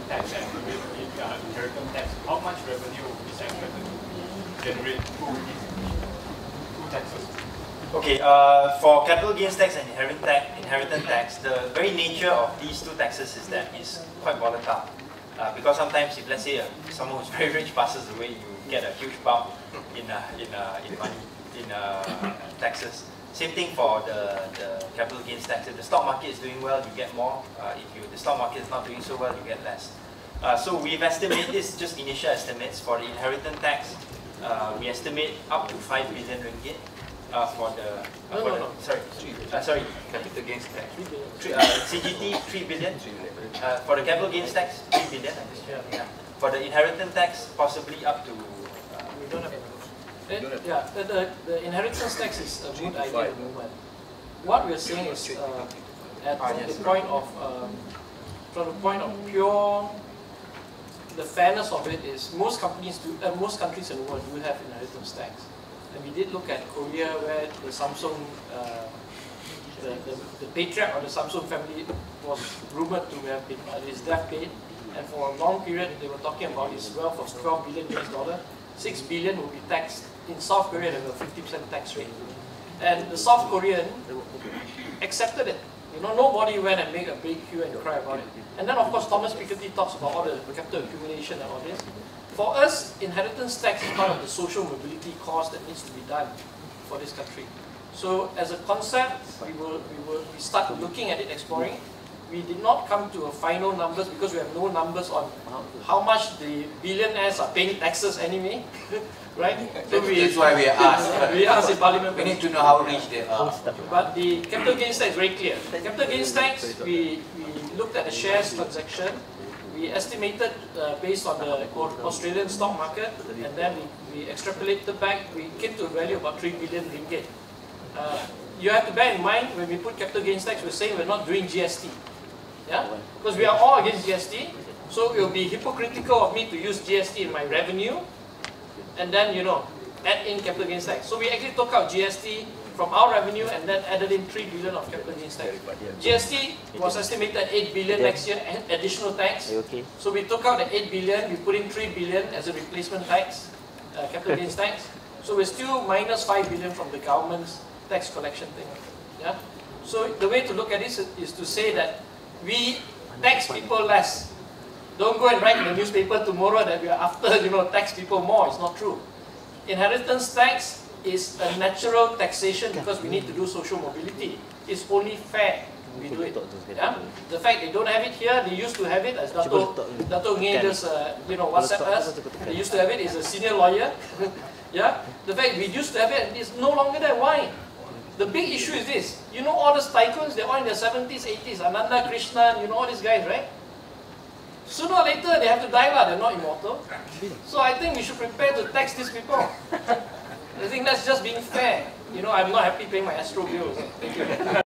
tax and inheritance tax, how much revenue is expected to generate through these two taxes? Okay, for capital gains tax and inheritance tax, the very nature of these two taxes is that it's quite volatile. Because sometimes, if let's say someone who's very rich passes away, you get a huge bump in money, in taxes. Same thing for the capital gains tax. If the stock market is doing well, you get more. If the stock market is not doing so well, you get less. So we've estimated this, just initial estimates for the inheritance tax. We estimate up to 5 billion ringgit for the sorry, Capital gains tax. CGT 3 billion. For the capital gains tax 3 billion. Yeah. For the inheritance tax, possibly up to. We don't have the inheritance tax is a good idea at the moment. What we're saying is from the point of pure, the fairness of it is most countries in the world do have inheritance tax. And we did look at Korea, where the Samsung, the patriarch of the Samsung family was rumored to have been his death paid, and for a long period they were talking about his wealth of $12 billion US. 6 billion will be taxed. In South Korea, they have a 50% tax rate, and the South Korean accepted it. You know, nobody went and made a big hue and cry about it. And then, of course, Thomas Piketty talks about all the capital accumulation and all this. For us, inheritance tax is part of the social mobility cost that needs to be done for this country. So, as a concept, we start looking at it, exploring. We did not come to a final numbers because we have no numbers on how much the billionaires are paying taxes anyway, right? So that's why we asked. We asked in Parliament. We need to know how rich they are. But the capital gains tax is very clear. The capital gains tax, we looked at the shares transaction. We estimated based on the Australian stock market, and then we extrapolated back. We came to a value of about 3 billion ringgit. You have to bear in mind when we put capital gains tax, we're saying we're not doing GST. Yeah? Because we are all against GST, so it will be hypocritical of me to use GST in my revenue and then, you know, add in capital gains tax. So we actually took out GST from our revenue and then added in 3 billion of capital gains tax. GST was estimated at 8 billion next year, additional tax. So we took out the 8 billion, we put in 3 billion as a replacement tax, capital gains tax. So we're still minus 5 billion from the government's tax collection thing. Yeah? So the way to look at this is to say that we tax people less. Don't go and write in the newspaper tomorrow that we are after, you know, tax people more. It's not true. Inheritance tax is a natural taxation because we need to do social mobility. It's only fair we do it. Yeah? The fact they don't have it here, they used to have it, as Dato Nge just you know, WhatsApp us. They used to have it, he's a senior lawyer. Yeah? The fact we used to have it is no longer there. Why? The big issue is this. You know all those tycoons, they're all in their 70s, 80s, Ananda, Krishnan, you know all these guys, right? Sooner or later, they have to die, they're not immortal. So I think we should prepare to tax these people. I think that's just being fair. You know, I'm not happy paying my Astro bills. Thank you.